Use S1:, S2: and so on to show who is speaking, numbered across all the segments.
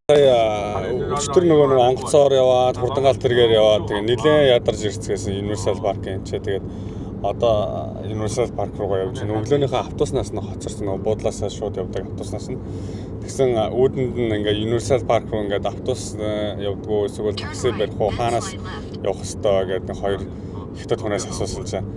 S1: Өчтөр нөгөө онгоцоор яваад хурдангаал тэргээр яваад тэгээ нэлээд ядарч ирцгээсэн Universal Park-ын чи тэгээд одоо Universal Park руугаа явж байна. Өглөөнийхөө автобуснаас нь хоцорсон нөгөө буудлаасаа шууд явдаг автобуснаас нь тэгсэн үүдэнд нь ингээ Universal Park руу ингээд автобус явдггүй эсвэл такси барих уу хаанаас явах хэвээр гэдэг хоёр хятад хүнээс асуусан чинь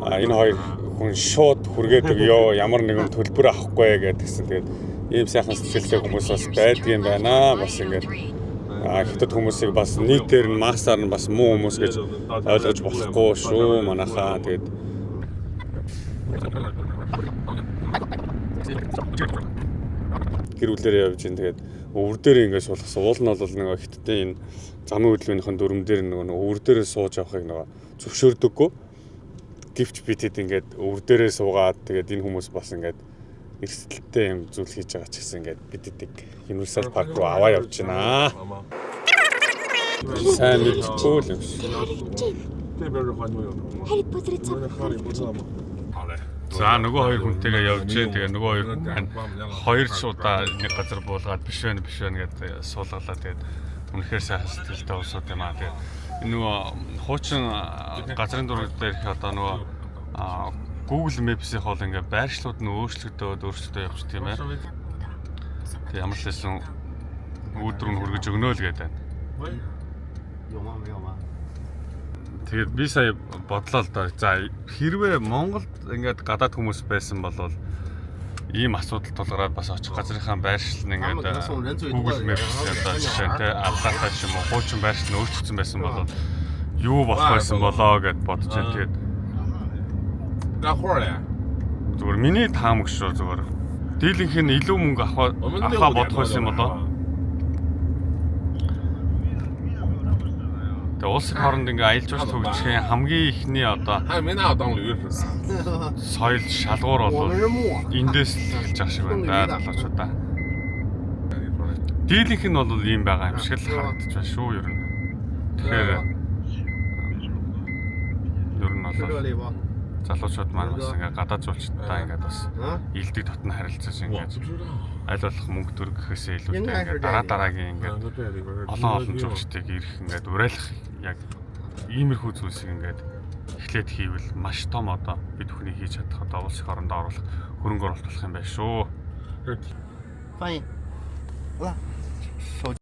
S1: энэ хоёр хүн шууд хүргээд өгөө ямар нэгэн төлбөр авахгүй гэдгсэн тэгээд ийм сайхан сэтгэлтэй хүмүүс бас байдгийн байна. Бас ингээд хятад хүмүүсийг бас нийтээр нь массаар нь бас муу хүмүүс гэж ойлгож болохгүй шүү манайхаа. Тэгээд гэр бүлээрээ явж ин тэгээд өвөр дээр ингээд суулгасан. Уул нь бол нэг хятадын энэ замын хөдөлгөөнийхэн дүрм дээр нөгөө өвөр дээрээ сууж явахыг нөгөө зөвшөөрдөггүй. Гэвч би тэд ингээд өвөр дээрээ суугаад тэгээд энэ хүмүүс бас ингээд эрсдэлтэй юм зүйл хийж байгаа ч гэсэн ингээд бидэдэг Universal Park руу аваа явж байна. Сайн мэдгүй л юм шиг. За нөгөө хоёр хүнтэйгээ явж тэгээ нөгөө хоёр удаа нэг газар буулгаад биш байна гэдээ суулгалаа тэгээд үнэхээр сайн сэтгэлтэй уусууд юм аа. Тэгээд нөгөө хуучин газрын дураг дээрх одоо нөгөө Google Maps-ийн хоол ингээ байршлууд нь өөрчлөгдөд явчих тийм ээ. Тэг ямар ч байсан өөдрөг нь хүргэж өгнө л гэдэг. Тэгээд би сая бодлоо л доо. За хэрвээ Монголд ингээд гадаад хүмүүс байсан бол ийм асуудал тулгараад бас очих газрынхаа байршил нь ингээд Google Maps одоо жишээ нь алдаатай ч юм уу хуучин байршил нь өөрчлөгдсөн байсан бол юу болох байсан болоо гэд бодож байна. Тэгээд зүгээр миний таамаг шүү зүгээр. Дийлэнх нь илүү мөнгө авах бодох байсан юм болоо. Тэгээ улсын хооронд ингээ аялал жуулчлал хөгжихийн хамгийн ихний одоо соёл шалгуур бол эндээс эхэлж байгаа шиг байна да залуучуудаа. Дийлэнх нь бол ийм байгаа юм шиг л харагдаж байна шүү ер нь. Тэгэхээр ер нь бол залуучууд маань бас ингээ гадаад жуулчдаа ингээд бас илдэг дотн харилцаж ингээд аль болох мөнгө төр гэхээсээ илүүтэй ингээд дараагийн ингээд олон жуулчдыг ирэх ингээд уриалах яг иймэрхүү зүйлсийг ингээд эхлээд хийвэл маш том одоо бид бүхний хийж чадах одоо улс их орондоо оруулах хөрөнгө оруулалт болох юм байна шүү. Fine.